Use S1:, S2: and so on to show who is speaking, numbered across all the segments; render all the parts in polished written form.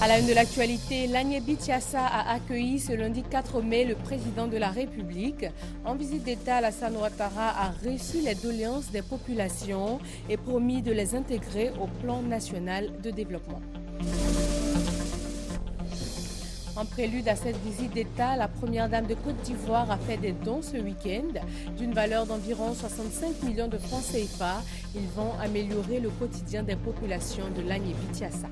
S1: À la une de l'actualité, Lagné Bichiassa a accueilli ce lundi 4 mai le président de la République. En visite d'État, Alassane Ouattara a reçu les doléances des populations et promis de les intégrer au plan national de développement. En prélude à cette visite d'État, la première dame de Côte d'Ivoire a fait des dons ce week-end d'une valeur d'environ 65 millions de francs CFA. Ils vont améliorer le quotidien des populations de Lagné Bichiassa.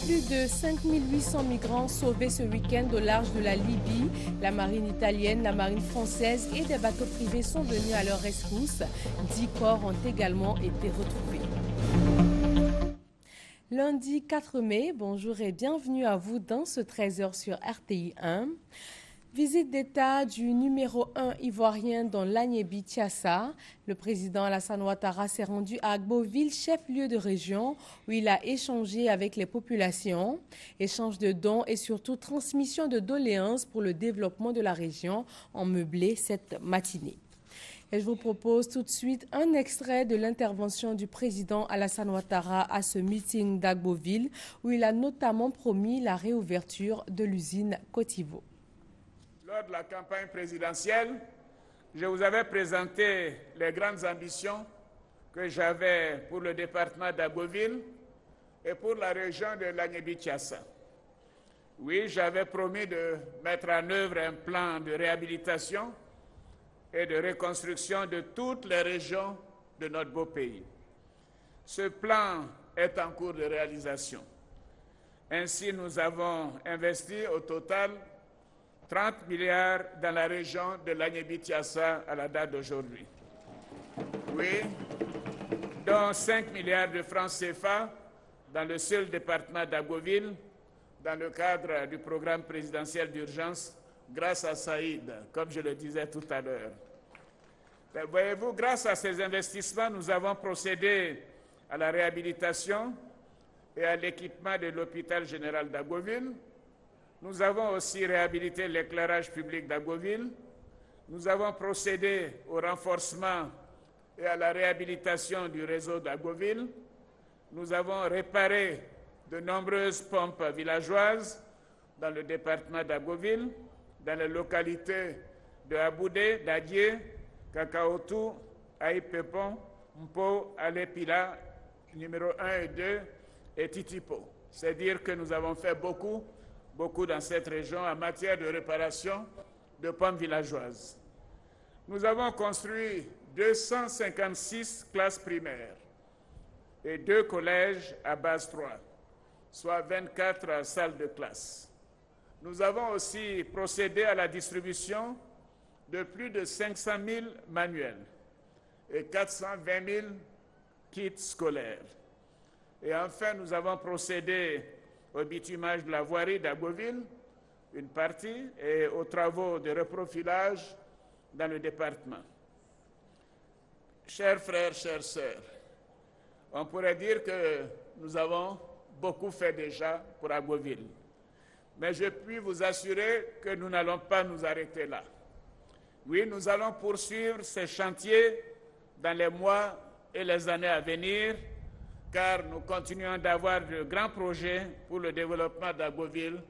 S1: Plus de 5800 migrants sauvés ce week-end au large de la Libye. La marine italienne, la marine française et des bateaux privés sont venus à leur rescousse. 10 corps ont également été retrouvés. Lundi 4 mai, bonjour et bienvenue à vous dans ce 13h sur RTI 1. Visite d'État du numéro 1 ivoirien dans Lagné Bichiassa. Le président Alassane Ouattara s'est rendu à Agboville, chef-lieu de région, où il a échangé avec les populations. Échange de dons et surtout transmission de doléances pour le développement de la région ont meublé cette matinée. Et je vous propose tout de suite un extrait de l'intervention du président Alassane Ouattara à ce meeting d'Agboville, où il a notamment promis la réouverture de l'usine Cotivo.
S2: Lors de la campagne présidentielle, je vous avais présenté les grandes ambitions que j'avais pour le département d'Agboville et pour la région de Lagné Bichiassa. Oui, j'avais promis de mettre en œuvre un plan de réhabilitation et de reconstruction de toutes les régions de notre beau pays. Ce plan est en cours de réalisation. Ainsi, nous avons investi au total 30 milliards dans la région de Lagné Bichiassa à la date d'aujourd'hui. Oui, dont 5 milliards de francs CFA dans le seul département d'Agboville, dans le cadre du programme présidentiel d'urgence, grâce à Saïd, comme je le disais tout à l'heure. Voyez-vous, grâce à ces investissements, nous avons procédé à la réhabilitation et à l'équipement de l'hôpital général d'Agboville. Nous avons aussi réhabilité l'éclairage public d'Agboville. Nous avons procédé au renforcement et à la réhabilitation du réseau d'Agboville. Nous avons réparé de nombreuses pompes villageoises dans le département d'Agboville, dans les localités de Aboudé, Dadié, Kakaotou, Aïpepon, Mpo, Alépila, numéro 1 et 2, et Titipo. C'est dire que nous avons fait beaucoup dans cette région en matière de réparation de pompes villageoises. Nous avons construit 256 classes primaires et 2 collèges à base 3, soit 24 salles de classe. Nous avons aussi procédé à la distribution de plus de 500 000 manuels et 420 000 kits scolaires. Et enfin, nous avons procédé au bitumage de la voirie d'Agboville, une partie, et aux travaux de reprofilage dans le département. Chers frères, chères sœurs, on pourrait dire que nous avons beaucoup fait déjà pour Agboville. Mais je puis vous assurer que nous n'allons pas nous arrêter là. Oui, nous allons poursuivre ces chantiers dans les mois et les années à venir, car nous continuons d'avoir de grands projets pour le développement d'Agboville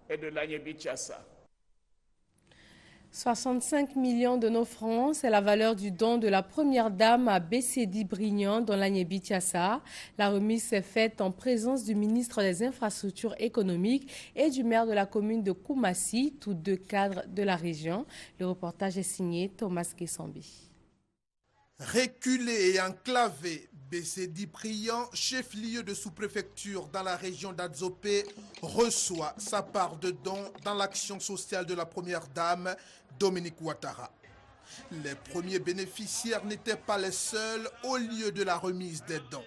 S2: et de Lagné Bichiassa.
S1: 65 millions de nos francs, c'est la valeur du don de la première dame à Bessedi Brignan dans Lagné Bichiassa. La remise s'est faite en présence du ministre des Infrastructures économiques et du maire de la commune de Koumassi, tous deux cadres de la région. Le reportage est signé Thomas Kessambi.
S3: Reculé et enclavé, Bessedi Brignan, chef-lieu de sous-préfecture dans la région d'Adzopé, reçoit sa part de dons dans l'action sociale de la première dame, Dominique Ouattara. Les premiers bénéficiaires n'étaient pas les seuls au lieu de la remise des dons.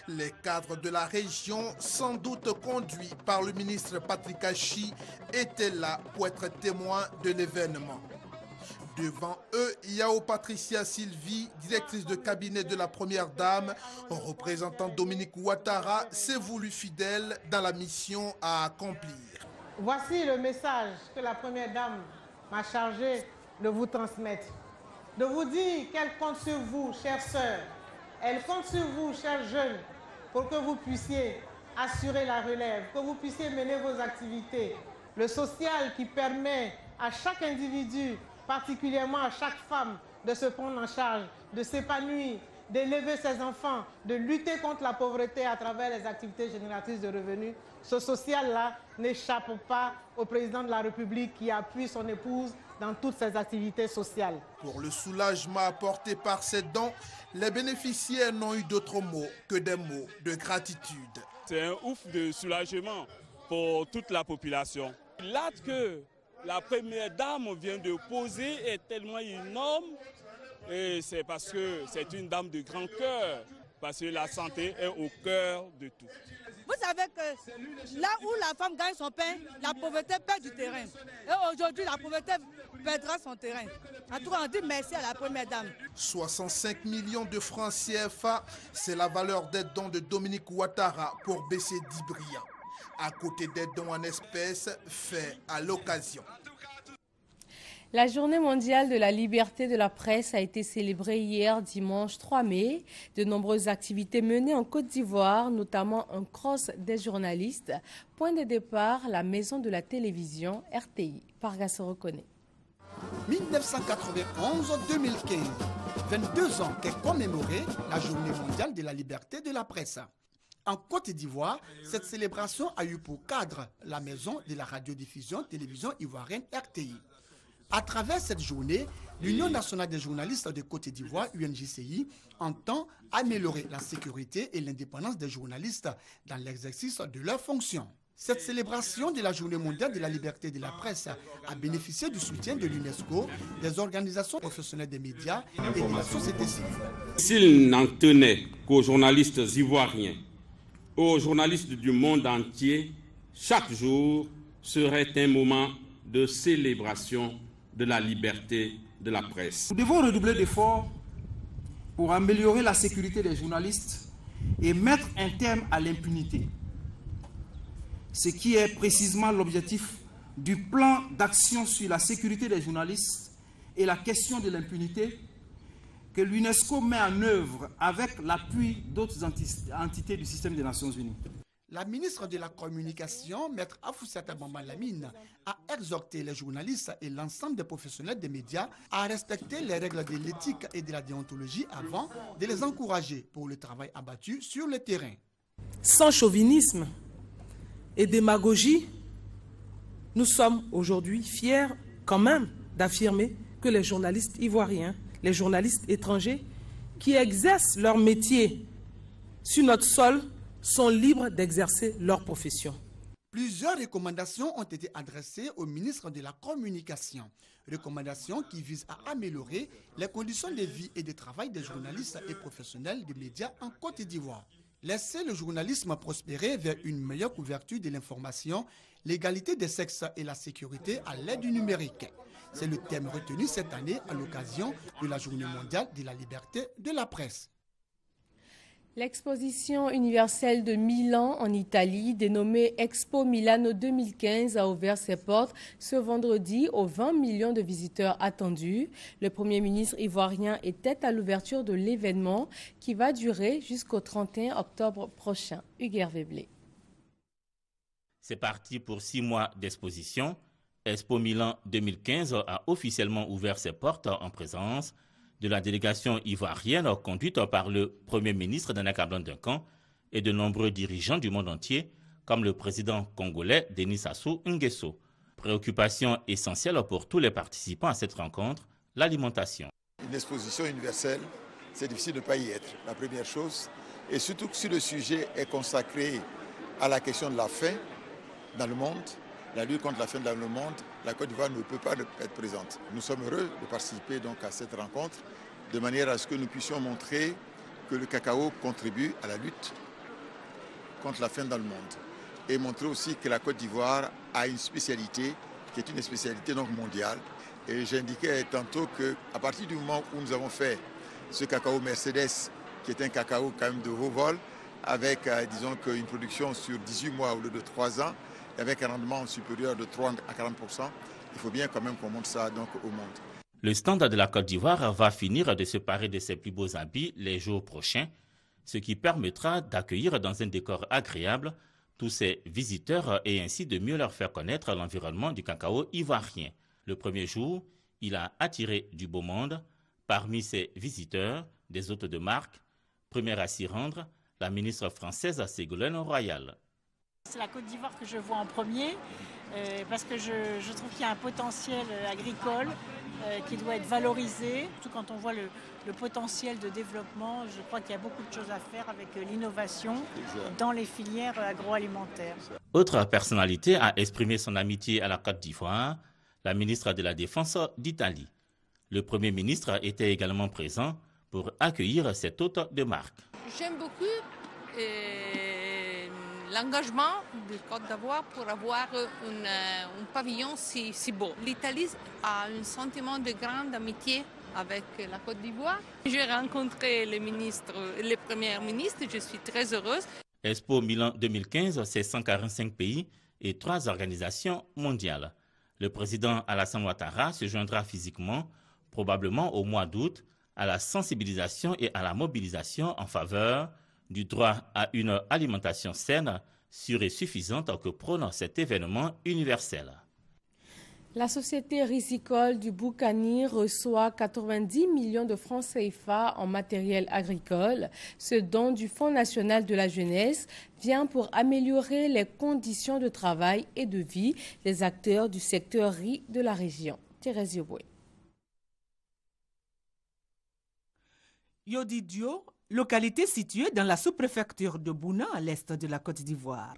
S3: Les cadres de la région, sans doute conduits par le ministre Patrick Achi, étaient là pour être témoins de l'événement. Devant eux, Yao Patricia Sylvie, directrice de cabinet de la première dame, représentant Dominique Ouattara, s'est voulue fidèle dans la mission à accomplir.
S4: Voici le message que la première dame m'a chargé de vous transmettre. De vous dire qu'elle compte sur vous, chères sœurs. Elle compte sur vous, chers jeunes, pour que vous puissiez assurer la relève, que vous puissiez mener vos activités. Le social qui permet à chaque individu, particulièrement à chaque femme, de se prendre en charge, de s'épanouir, d'élever ses enfants, de lutter contre la pauvreté à travers les activités génératrices de revenus. Ce social-là n'échappe pas au président de la République qui appuie son épouse dans toutes ses activités sociales.
S3: Pour le soulagement apporté par ces dons, les bénéficiaires n'ont eu d'autres mots que des mots de gratitude.
S5: C'est un ouf de soulagement pour toute la population. L'acte que la première dame vient de poser est tellement énorme et c'est parce que c'est une dame de grand cœur, parce que la santé est au cœur de tout.
S6: Vous savez que là où la femme gagne son pain, la pauvreté perd du terrain. Et aujourd'hui, la pauvreté perdra son terrain. En tout cas, on dit merci à la première dame.
S3: 65 millions de francs CFA, c'est la valeur des dons de Dominique Ouattara pour Bécédi Briand, à côté des dons en espèces faits à l'occasion.
S1: La journée mondiale de la liberté de la presse a été célébrée hier, dimanche 3 mai. De nombreuses activités menées en Côte d'Ivoire, notamment un cross des journalistes. Point de départ, la maison de la télévision RTI. Parga se reconnaît.
S7: 1991-2015, 22 ans qu'est commémorée la journée mondiale de la liberté de la presse. En Côte d'Ivoire, cette célébration a eu pour cadre la maison de la radiodiffusion-télévision ivoirienne RTI. À travers cette journée, l'Union nationale des journalistes de Côte d'Ivoire, UNJCI, entend améliorer la sécurité et l'indépendance des journalistes dans l'exercice de leurs fonctions. Cette célébration de la Journée mondiale de la liberté de la presse a bénéficié du soutien de l'UNESCO, des organisations professionnelles des médias et de la société civile.
S8: S'il n'en tenait qu'aux journalistes ivoiriens, aux journalistes du monde entier, chaque jour serait un moment de célébration de la liberté de la presse.
S9: Nous devons redoubler d'efforts pour améliorer la sécurité des journalistes et mettre un terme à l'impunité. Ce qui est précisément l'objectif du plan d'action sur la sécurité des journalistes et la question de l'impunité que l'UNESCO met en œuvre avec l'appui d'autres entités du système des Nations Unies.
S7: La ministre de la Communication, Maître Afoussata Bamba Lamine, a exhorté les journalistes et l'ensemble des professionnels des médias à respecter les règles de l'éthique et de la déontologie avant de les encourager pour le travail abattu sur le terrain.
S10: Sans chauvinisme et démagogie, nous sommes aujourd'hui fiers quand même d'affirmer que les journalistes ivoiriens, les journalistes étrangers qui exercent leur métier sur notre sol sont libres d'exercer leur profession.
S7: Plusieurs recommandations ont été adressées au ministre de la Communication. Recommandations qui visent à améliorer les conditions de vie et de travail des journalistes et professionnels des médias en Côte d'Ivoire. Laisser le journalisme prospérer vers une meilleure couverture de l'information, l'égalité des sexes et la sécurité à l'aide du numérique. C'est le thème retenu cette année à l'occasion de la Journée mondiale de la liberté de la presse.
S1: L'exposition universelle de Milan en Italie, dénommée Expo Milano 2015, a ouvert ses portes ce vendredi aux 20 millions de visiteurs attendus. Le Premier ministre ivoirien était à l'ouverture de l'événement qui va durer jusqu'au 31 octobre prochain. Hugues Veblé.
S11: C'est parti pour 6 mois d'exposition. Expo Milan 2015 a officiellement ouvert ses portes en présence de la délégation ivoirienne conduite par le Premier ministre Nana Cablan-Duncan et de nombreux dirigeants du monde entier, comme le président congolais Denis Sassou Nguesso. Préoccupation essentielle pour tous les participants à cette rencontre, l'alimentation.
S12: Une exposition universelle, c'est difficile de ne pas y être, la première chose. Et surtout que si le sujet est consacré à la question de la faim dans le monde, la lutte contre la faim dans le monde, la Côte d'Ivoire ne peut pas être présente. Nous sommes heureux de participer donc à cette rencontre de manière à ce que nous puissions montrer que le cacao contribue à la lutte contre la faim dans le monde et montrer aussi que la Côte d'Ivoire a une spécialité qui est une spécialité donc mondiale. Et j'indiquais tantôt qu'à partir du moment où nous avons fait ce cacao Mercedes, qui est un cacao quand même de haut vol, avec disons qu'une production sur 18 mois au lieu de 3 ans, avec un rendement supérieur de 30 à 40%, il faut bien quand même qu'on montre ça donc au monde.
S11: Le stand de la Côte d'Ivoire va finir de se parer de ses plus beaux habits les jours prochains. ce qui permettra d'accueillir dans un décor agréable tous ces visiteurs et ainsi de mieux leur faire connaître l'environnement du cacao ivoirien. Le premier jour, il a attiré du beau monde. Parmi ses visiteurs, des hôtes de marque. Première à s'y rendre, la ministre française Ségolène Royal.
S13: C'est la Côte d'Ivoire que je vois en premier, parce que je trouve qu'il y a un potentiel agricole qui doit être valorisé. Surtout quand on voit le potentiel de développement, je crois qu'il y a beaucoup de choses à faire avec l'innovation dans les filières agroalimentaires.
S11: Autre personnalité a exprimé son amitié à la Côte d'Ivoire, la ministre de la Défense d'Italie. Le Premier ministre était également présent pour accueillir cet hôte de marque.
S14: J'aime beaucoup l'engagement de Côte d'Ivoire pour avoir un pavillon si beau. L'Italie a un sentiment de grande amitié avec la Côte d'Ivoire. J'ai rencontré le Premier ministre, je suis très heureuse.
S11: Expo Milan 2015, c'est 145 pays et 3 organisations mondiales. Le président Alassane Ouattara se joindra physiquement, probablement au mois d'août, à la sensibilisation et à la mobilisation en faveur du droit à une alimentation saine, sûre et suffisante que prône cet événement universel.
S1: La société risicole du Boukani reçoit 90 millions de francs CFA en matériel agricole. Ce don du Fonds national de la jeunesse vient pour améliorer les conditions de travail et de vie des acteurs du secteur riz de la région. Thérèse Yoboué.
S15: Yodidio, localité située dans la sous-préfecture de Bouna à l'est de la Côte d'Ivoire.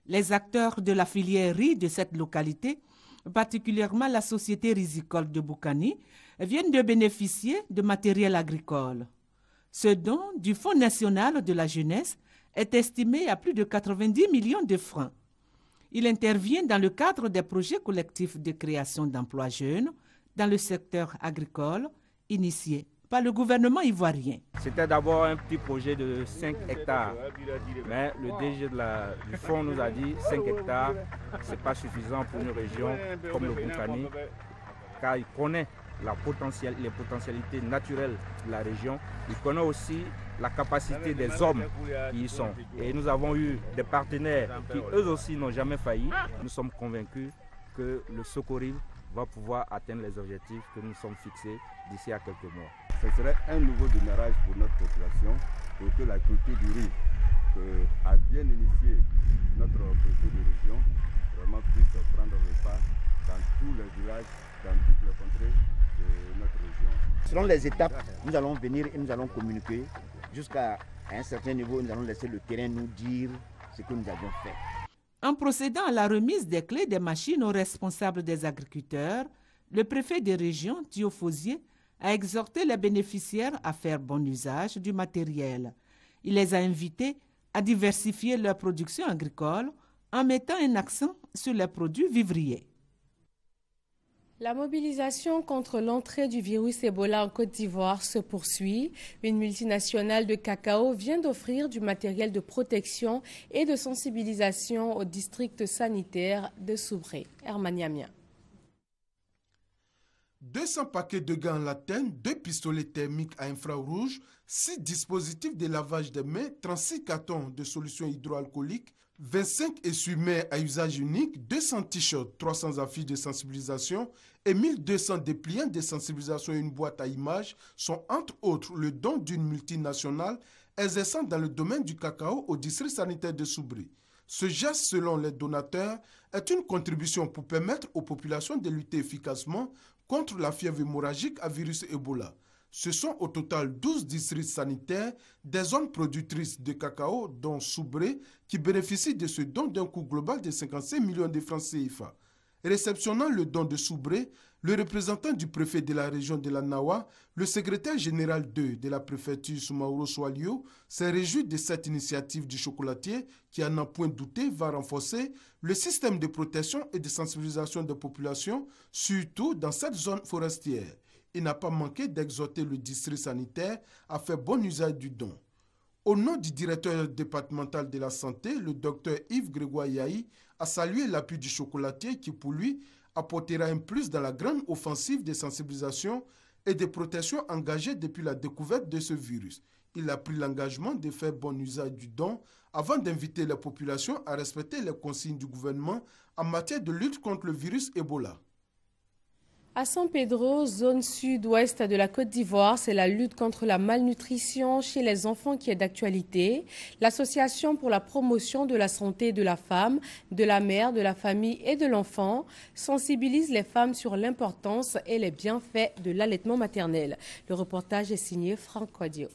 S15: Les acteurs de la filière riz de cette localité, particulièrement la société risicole de Boukani, viennent de bénéficier de matériel agricole. Ce don du Fonds national de la jeunesse est estimé à plus de 90 millions de francs. Il intervient dans le cadre des projets collectifs de création d'emplois jeunes dans le secteur agricole initiés par le gouvernement ivoirien.
S16: C'était d'abord un petit projet de 5 hectares, mais le DG du fonds nous a dit 5 hectares, ce n'est pas suffisant pour une région comme le Boukani, car il connaît les potentialités naturelles de la région, il connaît aussi la capacité des hommes qui y sont. Et nous avons eu des partenaires qui eux aussi n'ont jamais failli. Nous sommes convaincus que le Socoril va pouvoir atteindre les objectifs que nous sommes fixés d'ici à quelques mois.
S17: Ce serait un nouveau démarrage pour notre population, pour que la culture du riz a bien initié notre culture de région, vraiment puisse prendre le pas dans tous les villages, dans toutes les contrées de notre région.
S18: Selon les étapes, nous allons venir et nous allons communiquer jusqu'à un certain niveau, nous allons laisser le terrain nous dire ce que nous avions fait.
S15: En procédant à la remise des clés des machines aux responsables des agriculteurs, le préfet de région, Thio Fosier, a exhorté les bénéficiaires à faire bon usage du matériel. Il les a invités à diversifier leur production agricole en mettant un accent sur les produits vivriers.
S1: La mobilisation contre l'entrée du virus Ebola en Côte d'Ivoire se poursuit. Une multinationale de cacao vient d'offrir du matériel de protection et de sensibilisation au district sanitaire de Soubré. Hermaniamia.
S3: 200 paquets de gants en latin, 2 pistolets thermiques à infrarouge, 6 dispositifs de lavage des mains, 36 cartons de solutions hydroalcooliques, 25 essuie-mains à usage unique, 200 t-shirts, 300 affiches de sensibilisation et 1200 dépliants de sensibilisation et une boîte à images sont entre autres le don d'une multinationale exerçant dans le domaine du cacao au district sanitaire de Soubré. Ce geste, selon les donateurs, est une contribution pour permettre aux populations de lutter efficacement contre la fièvre hémorragique à virus Ebola. Ce sont au total 12 districts sanitaires des zones productrices de cacao, dont Soubré, qui bénéficient de ce don d'un coût global de 55 millions de francs CFA. Réceptionnant le don de Soubré, le représentant du préfet de la région de la Nawa, le secrétaire général 2 de la préfecture Soumaoro Soalio, s'est réjoui de cette initiative du chocolatier qui, à n'en point douté, va renforcer le système de protection et de sensibilisation des populations, surtout dans cette zone forestière. Il n'a pas manqué d'exhorter le district sanitaire à faire bon usage du don. Au nom du directeur départemental de la santé, le docteur Yves Grégoire Yahi a salué l'appui du chocolatier qui, pour lui, apportera un plus dans la grande offensive de sensibilisation et des protections engagées depuis la découverte de ce virus. Il a pris l'engagement de faire bon usage du don avant d'inviter la population à respecter les consignes du gouvernement en matière de lutte contre le virus Ebola.
S1: À San Pedro, zone sud-ouest de la Côte d'Ivoire, c'est la lutte contre la malnutrition chez les enfants qui est d'actualité. L'Association pour la promotion de la santé de la femme, de la mère, de la famille et de l'enfant sensibilise les femmes sur l'importance et les bienfaits de l'allaitement maternel. Le reportage est signé Franck Quadio.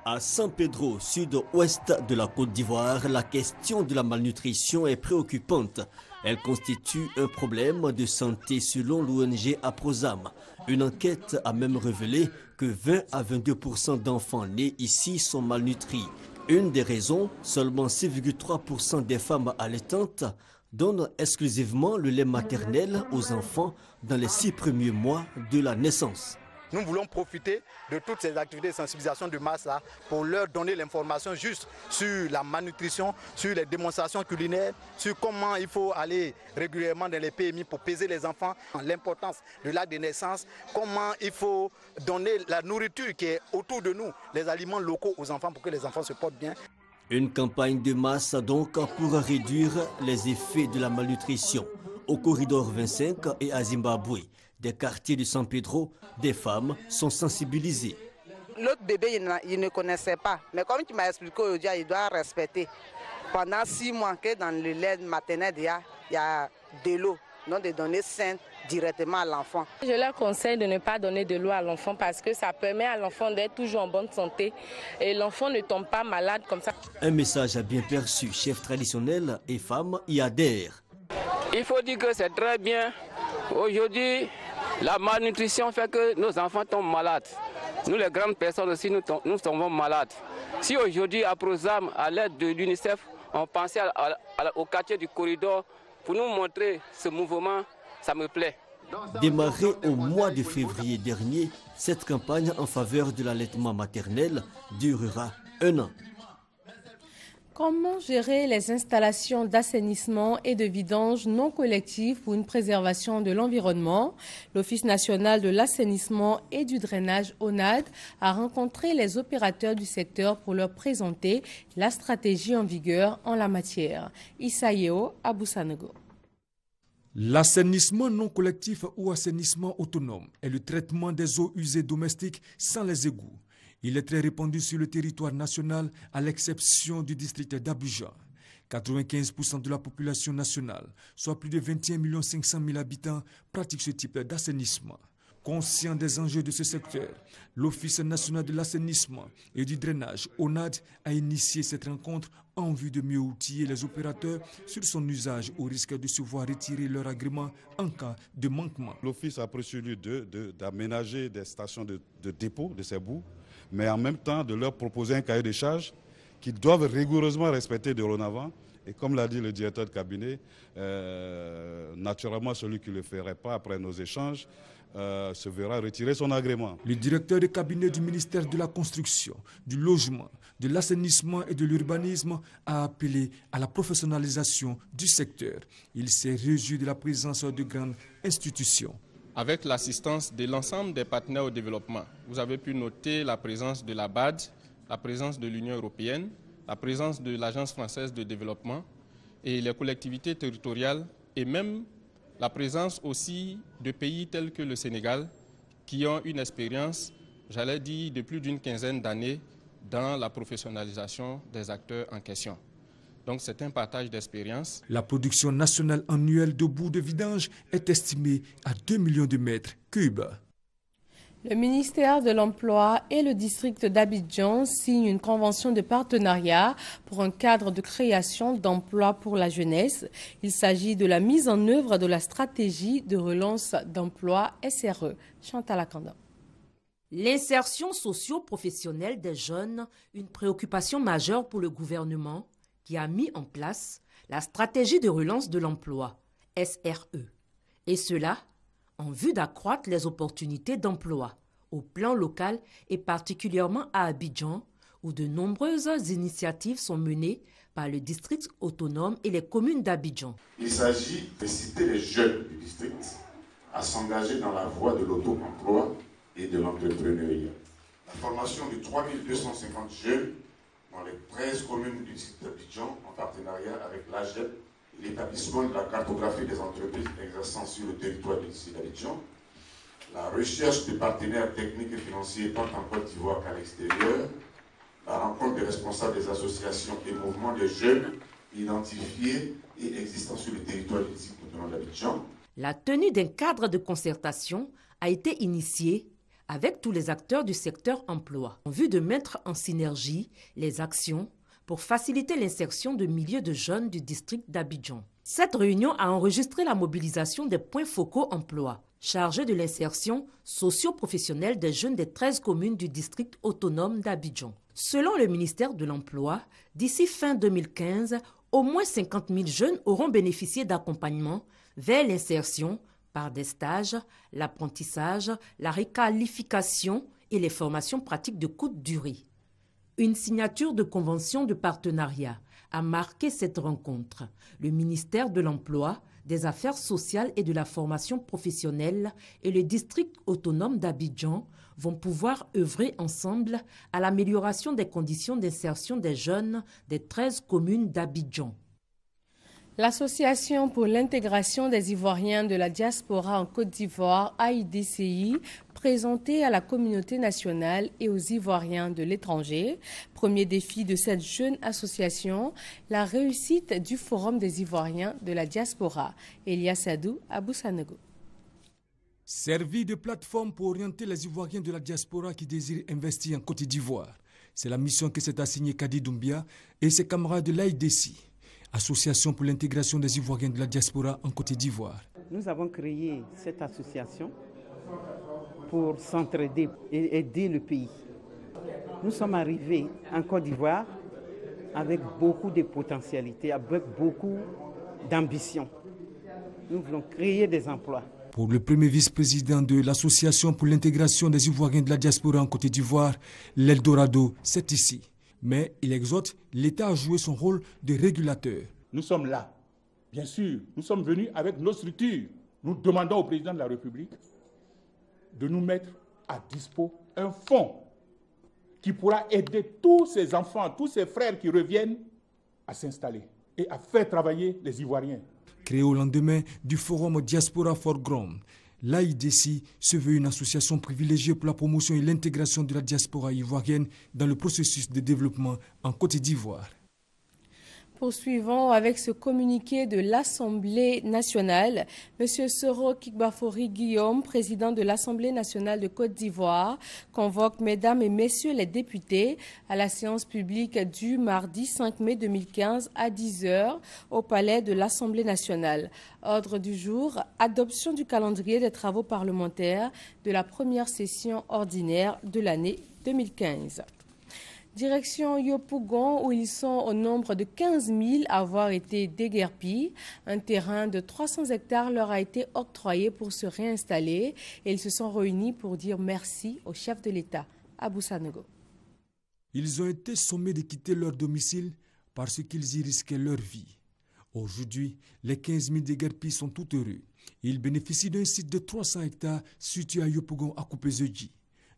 S19: À San Pedro, sud-ouest de la Côte d'Ivoire, la question de la malnutrition est préoccupante. Elle constitue un problème de santé selon l'ONG Aprosam. Une enquête a même révélé que 20 à 22% d'enfants nés ici sont malnutris. Une des raisons, seulement 6,3% des femmes allaitantes donnent exclusivement le lait maternel aux enfants dans les 6 premiers mois de la naissance.
S20: Nous voulons profiter de toutes ces activités de sensibilisation de masse là pour leur donner l'information juste sur la malnutrition, sur les démonstrations culinaires, sur comment il faut aller régulièrement dans les PMI pour peser les enfants, l'importance de l'acte de naissance, comment il faut donner la nourriture qui est autour de nous, les aliments locaux aux enfants pour que les enfants se portent bien.
S19: Une campagne de masse donc pour réduire les effets de la malnutrition. Au corridor 25 et à Zimbabwe, des quartiers de San Pedro, des femmes sont sensibilisées.
S21: L'autre bébé, il ne connaissait pas. Mais comme tu m'as expliqué aujourd'hui, il doit respecter. Pendant 6 mois que dans le lait maternel, il y a de l'eau. Donc de donner saine directement à l'enfant.
S22: Je leur conseille de ne pas donner de l'eau à l'enfant parce que ça permet à l'enfant d'être toujours en bonne santé. Et l'enfant ne tombe pas malade comme ça.
S19: Un message bien perçu. Chefs traditionnels et femmes y adhèrent.
S23: Il faut dire que c'est très bien. Aujourd'hui, la malnutrition fait que nos enfants tombent malades. Nous, les grandes personnes aussi, nous tombons malades. Si aujourd'hui, à Aprosam, à l'aide de l'UNICEF, on pensait au quartier du corridor pour nous montrer ce mouvement, ça me plaît.
S19: Démarrée au mois de février dernier, cette campagne en faveur de l'allaitement maternel durera 1 an.
S1: Comment gérer les installations d'assainissement et de vidange non collectif pour une préservation de l'environnement? L'Office national de l'assainissement et du drainage ONAD a rencontré les opérateurs du secteur pour leur présenter la stratégie en vigueur en la matière. Issaïo Abousanego.
S24: L'assainissement non collectif ou assainissement autonome est le traitement des eaux usées domestiques sans les égouts. Il est très répandu sur le territoire national, à l'exception du district d'Abidjan. 95% de la population nationale, soit plus de 21 500 000 habitants, pratiquent ce type d'assainissement. Conscient des enjeux de ce secteur, l'Office national de l'assainissement et du drainage, ONAD, a initié cette rencontre en vue de mieux outiller les opérateurs sur son usage au risque de se voir retirer leur agrément en cas de manquement.
S25: L'Office a procédé d'aménager des stations de dépôt de ces boues, mais en même temps de leur proposer un cahier de charges qu'ils doivent rigoureusement respecter dorénavant. Et comme l'a dit le directeur de cabinet, naturellement celui qui ne le ferait pas après nos échanges se verra retirer son agrément.
S24: Le directeur de cabinet du ministère de la Construction, du Logement, de l'Assainissement et de l'Urbanisme a appelé à la professionnalisation du secteur. Il s'est réjoui de la présence de grandes institutions.
S26: Avec l'assistance de l'ensemble des partenaires au développement, vous avez pu noter la présence de la BAD, la présence de l'Union européenne, la présence de l'Agence française de développement et les collectivités territoriales et même la présence aussi de pays tels que le Sénégal qui ont une expérience, j'allais dire, de plus d'une quinzaine d'années dans la professionnalisation des acteurs en question. Donc c'est un partage d'expérience.
S24: La production nationale annuelle de boues de vidange est estimée à 2 millions de mètres cubes.
S1: Le ministère de l'Emploi et le district d'Abidjan signent une convention de partenariat pour un cadre de création d'emplois pour la jeunesse. Il s'agit de la mise en œuvre de la stratégie de relance d'emploi SRE. Chantal Akanda.
S27: L'insertion socio-professionnelle des jeunes, une préoccupation majeure pour le gouvernement qui a mis en place la stratégie de relance de l'emploi, SRE. Et cela en vue d'accroître les opportunités d'emploi au plan local et particulièrement à Abidjan, où de nombreuses initiatives sont menées par le district autonome et les communes d'Abidjan.
S28: Il s'agit d'inciter les jeunes du district
S2: à s'engager dans la voie de l'auto-emploi et de l'entrepreneuriat. La formation de 3250 jeunes dans les 13 communes du district d'Abidjan en partenariat avec l'AGEP et l'établissement de la cartographie des entreprises exerçant sur le territoire du district d'Abidjan, la recherche de partenaires techniques et financiers tant en Côte d'Ivoire qu'à l'extérieur, la rencontre des responsables des associations et mouvements des jeunes identifiés et existants sur le territoire du district d'Abidjan.
S27: La tenue d'un cadre de concertation a été initiée avec tous les acteurs du secteur emploi, en vue de mettre en synergie les actions pour faciliter l'insertion de milliers de jeunes du district d'Abidjan. Cette réunion a enregistré la mobilisation des points focaux emploi, chargés de l'insertion socio-professionnelle des jeunes des 13 communes du district autonome d'Abidjan. Selon le ministère de l'Emploi, d'ici fin 2015, au moins 50 000 jeunes auront bénéficié d'accompagnement vers l'insertion par des stages, l'apprentissage, la requalification et les formations pratiques de courte durée. Une signature de convention de partenariat a marqué cette rencontre. Le ministère de l'Emploi, des Affaires sociales et de la formation professionnelle et le district autonome d'Abidjan vont pouvoir œuvrer ensemble à l'amélioration des conditions d'insertion des jeunes des 13 communes d'Abidjan.
S1: L'Association pour l'intégration des Ivoiriens de la diaspora en Côte d'Ivoire, AIDCI, présentée à la communauté nationale et aux Ivoiriens de l'étranger. Premier défi de cette jeune association, la réussite du Forum des Ivoiriens de la diaspora. Elia Sadou, Abou Sanogo.
S24: Servi de plateforme pour orienter les Ivoiriens de la diaspora qui désirent investir en Côte d'Ivoire. C'est la mission que s'est assignée Kadi Doumbia et ses camarades de l'AIDCI, Association pour l'intégration des Ivoiriens de la diaspora en Côte d'Ivoire.
S4: Nous avons créé cette association pour s'entraider et aider le pays. Nous sommes arrivés en Côte d'Ivoire avec beaucoup de potentialités, avec beaucoup d'ambition. Nous voulons créer des emplois.
S24: Pour le premier vice-président de l'Association pour l'intégration des Ivoiriens de la diaspora en Côte d'Ivoire, l'Eldorado, c'est ici. Mais il exhorte l'État à jouer son rôle de régulateur.
S5: Nous sommes là. Bien sûr, nous sommes venus avec nos structures. Nous demandons au président de la République de nous mettre à dispo un fonds qui pourra aider tous ces enfants, tous ces frères qui reviennent à s'installer et à faire travailler les Ivoiriens.
S24: Créé au lendemain du forum Diaspora for Ground, l'AIDCI se veut une association privilégiée pour la promotion et l'intégration de la diaspora ivoirienne dans le processus de développement en Côte d'Ivoire.
S1: Poursuivons avec ce communiqué de l'Assemblée nationale. Monsieur Soro Kikbafori Guillaume, président de l'Assemblée nationale de Côte d'Ivoire, convoque mesdames et messieurs les députés à la séance publique du mardi 5 mai 2015 à 10 h au palais de l'Assemblée nationale. Ordre du jour, adoption du calendrier des travaux parlementaires de la première session ordinaire de l'année 2015. Direction Yopougon, où ils sont au nombre de 15 000 à avoir été déguerpis. Un terrain de 300 hectares leur a été octroyé pour se réinstaller et ils se sont réunis pour dire merci au chef de l'État, Abou Sanogo.
S24: Ils ont été sommés de quitter leur domicile parce qu'ils y risquaient leur vie. Aujourd'hui, les 15 000 déguerpis sont tout heureux. Ils bénéficient d'un site de 300 hectares situé à Yopougon à Coupé-Zedji.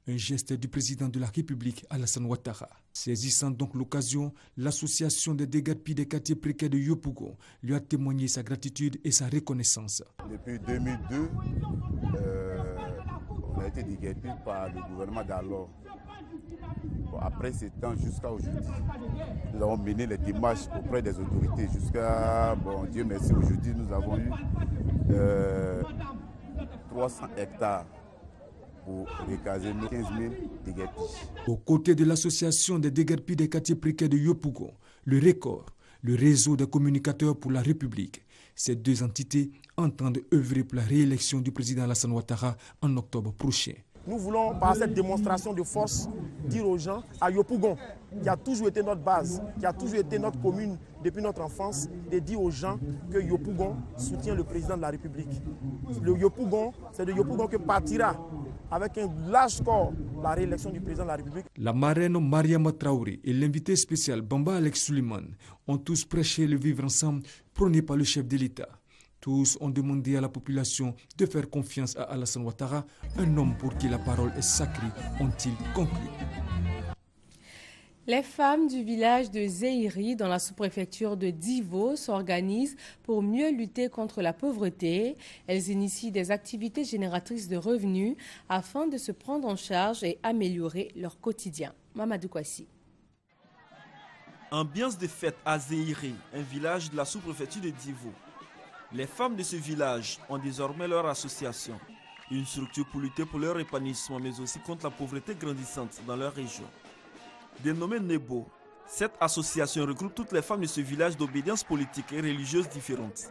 S24: Un geste du président de la République, Alassane Ouattara. Saisissant donc l'occasion, l'association des déguerpis des quartiers précaires de Yopougon lui a témoigné sa gratitude et sa reconnaissance.
S17: Depuis 2002, on a été déguerpis par le gouvernement d'alors. Après ce temps, jusqu'à aujourd'hui, nous avons mené les démarches auprès des autorités. Jusqu'à, Dieu merci, aujourd'hui, nous avons eu 300 hectares. Pour recaser nos 15 000 déguerpis.
S24: Aux côtés de l'association des déguerpis des quartiers précaires de Yopougon, le RECOR, le réseau des communicateurs pour la République, ces deux entités entendent œuvrer pour la réélection du président Alassane Ouattara en octobre prochain.
S6: Nous voulons, par cette démonstration de force, dire aux gens, à Yopougon, qui a toujours été notre base, qui a toujours été notre commune depuis notre enfance, de dire aux gens que Yopougon soutient le président de la République. Le Yopougon, c'est de Yopougon que partira avec un large score la réélection du président de la République.
S24: La marraine Mariama Traoré et l'invité spécial Bamba Alex Suleiman ont tous prêché le vivre ensemble prôné par le chef de l'État. Tous ont demandé à la population de faire confiance à Alassane Ouattara, un homme pour qui la parole est sacrée, ont-ils conclu.
S1: Les femmes du village de Zéhiri, dans la sous-préfecture de Divo, s'organisent pour mieux lutter contre la pauvreté. Elles initient des activités génératrices de revenus afin de se prendre en charge et améliorer leur quotidien. Mamadou Kwasi.
S7: Ambiance de fête à Zéhiri, un village de la sous-préfecture de Divo. Les femmes de ce village ont désormais leur association, une structure pour lutter pour leur épanouissement, mais aussi contre la pauvreté grandissante dans leur région. Dénommée Nebo, cette association regroupe toutes les femmes de ce village d'obédience politique et religieuse différentes.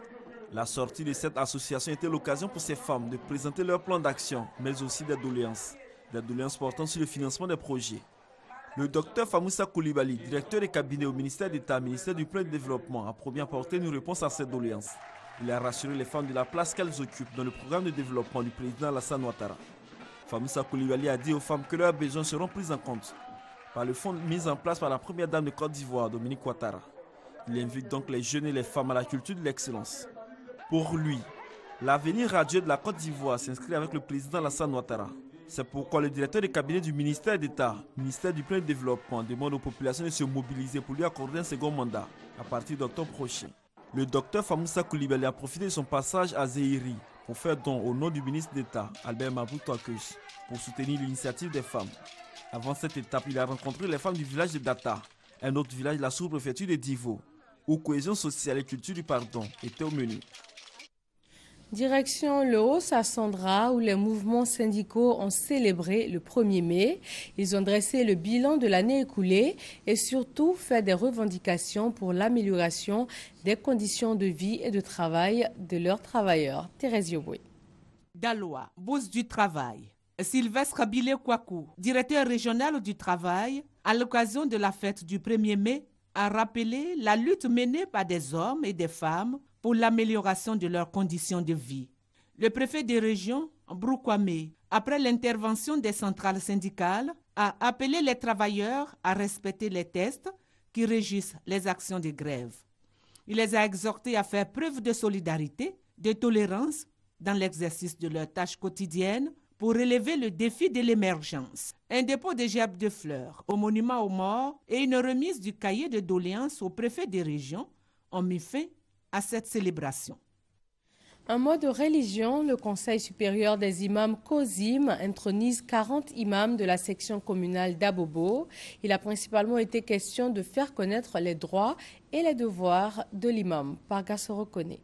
S7: La sortie de cette association était l'occasion pour ces femmes de présenter leur plan d'action, mais aussi des doléances portant sur le financement des projets. Le docteur Famoussa Koulibaly, directeur de cabinet au ministère d'État, ministère du Plan de Développement, a promis apporter une réponse à ces doléances. Il a rassuré les femmes de la place qu'elles occupent dans le programme de développement du président Alassane Ouattara. Famoussa Koulibaly a dit aux femmes que leurs besoins seront pris en compte par le fonds mis en place par la première dame de Côte d'Ivoire, Dominique Ouattara. Il invite donc les jeunes et les femmes à la culture de l'excellence. Pour lui, l'avenir radieux de la Côte d'Ivoire s'inscrit avec le président Alassane Ouattara. C'est pourquoi le directeur de cabinet du ministère d'État, ministère du Plan de Développement, demande aux populations de se mobiliser pour lui accorder un second mandat à partir d'octobre prochain. Le docteur Famoussa Koulibaly a profité de son passage à Zéhiri pour faire don au nom du ministre d'État, Albert Maboutou Akeuch, pour soutenir l'initiative des femmes. Avant cette étape, il a rencontré les femmes du village de Data, un autre village de la sous-préfecture de Divo, où cohésion sociale et culture du pardon étaient au menu.
S1: Direction le Haut-Sassandra, où les mouvements syndicaux ont célébré le 1er mai. Ils ont dressé le bilan de l'année écoulée et surtout fait des revendications pour l'amélioration des conditions de vie et de travail de leurs travailleurs. Thérèse Yoboué.
S15: Daloa, boss du travail. Sylvestre Bilé-Kwakou, directeur régional du travail, à l'occasion de la fête du 1er mai, a rappelé la lutte menée par des hommes et des femmes pour l'amélioration de leurs conditions de vie. Le préfet des régions, Broukwame, après l'intervention des centrales syndicales, a appelé les travailleurs à respecter les tests qui régissent les actions de grève. Il les a exhortés à faire preuve de solidarité, de tolérance dans l'exercice de leurs tâches quotidiennes pour relever le défi de l'émergence. Un dépôt de gerbes de fleurs au monument aux morts et une remise du cahier de doléances au préfet des régions ont mis fin à cette célébration.
S1: En mode religion, le Conseil supérieur des imams COSIM intronise 40 imams de la section communale d'Abobo. Il a principalement été question de faire connaître les droits et les devoirs de l'imam. Pargassoro connaît.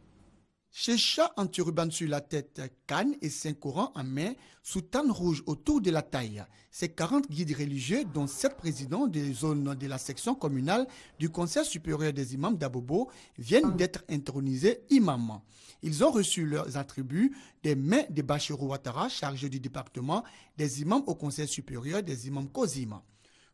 S8: Chécha en turban sur la tête, canne et Saint-Coran en main, soutane rouge autour de la taille. Ces 40 guides religieux, dont 7 présidents des zones de la section communale du Conseil supérieur des imams d'Abobo, viennent d'être intronisés imams. Ils ont reçu leurs attributs des mains de Bachirou Ouattara, chargé du département des imams au Conseil supérieur des imams COSIM.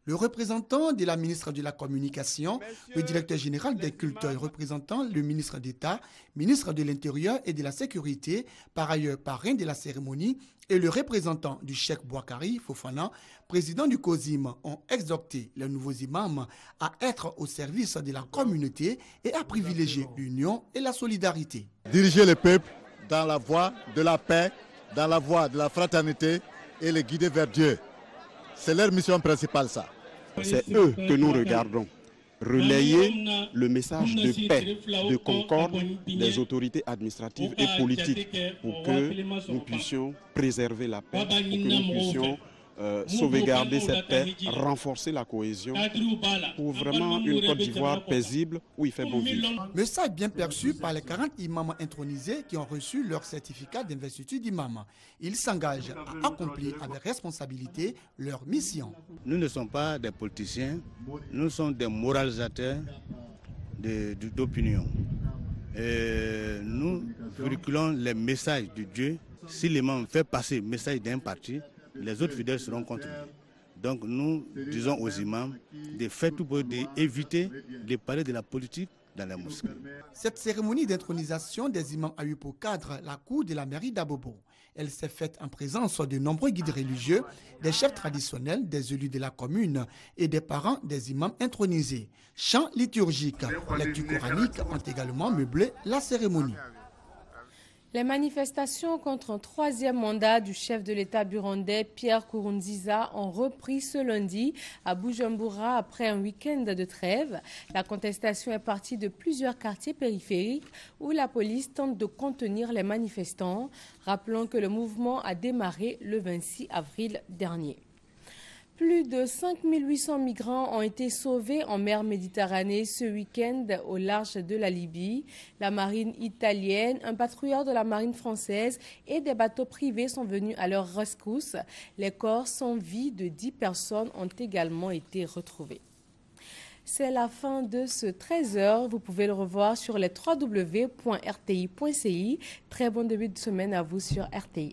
S8: Le représentant de la ministre de la Communication, le directeur général des cultes représentant le ministre d'État, ministre de l'Intérieur et de la Sécurité, par ailleurs parrain de la cérémonie, et le représentant du cheikh Bouakari Fofana, président du COSIM, ont exhorté les nouveaux imams à être au service de la communauté et à privilégier l'union et la solidarité.
S9: Diriger le peuple dans la voie de la paix, dans la voie de la fraternité et les guider vers Dieu. C'est leur mission principale, ça.
S10: C'est eux que nous regardons relayer le message de paix, de concorde des autorités administratives et politiques pour que nous puissions préserver la paix, pour que nous puissions sauvegarder cette paix, renforcer la cohésion pour vraiment une Côte d'Ivoire paisible où il fait bon vivre.
S8: Message bien perçu par les 40 imams intronisés qui ont reçu leur certificat d'investiture d'imam. Ils s'engagent à accomplir avec responsabilité leur mission.
S9: Nous ne sommes pas des politiciens, nous sommes des moralisateurs d'opinion. Nous véhiculons les messages de Dieu. Si l'imam fait passer le message d'un parti, les autres fidèles seront contre lui. Donc nous disons aux imams de faire tout pour éviter de parler de la politique dans les mosquées.
S8: Cette cérémonie d'intronisation des imams a eu pour cadre la cour de la mairie d'Abobo. Elle s'est faite en présence de nombreux guides religieux, des chefs traditionnels, des élus de la commune et des parents des imams intronisés. Chants liturgiques, lectures coraniques ont également meublé la cérémonie.
S1: Les manifestations contre un troisième mandat du chef de l'État burundais Pierre Nkurunziza ont repris ce lundi à Bujumbura après un week-end de trêve. La contestation est partie de plusieurs quartiers périphériques où la police tente de contenir les manifestants. Rappelons que le mouvement a démarré le 26 avril dernier. Plus de 5800 migrants ont été sauvés en mer Méditerranée ce week-end au large de la Libye. La marine italienne, un patrouilleur de la marine française et des bateaux privés sont venus à leur rescousse. Les corps sans vie de 10 personnes ont également été retrouvés. C'est la fin de ce 13h. Vous pouvez le revoir sur les www.rti.ci. Très bon début de semaine à vous sur RTI1.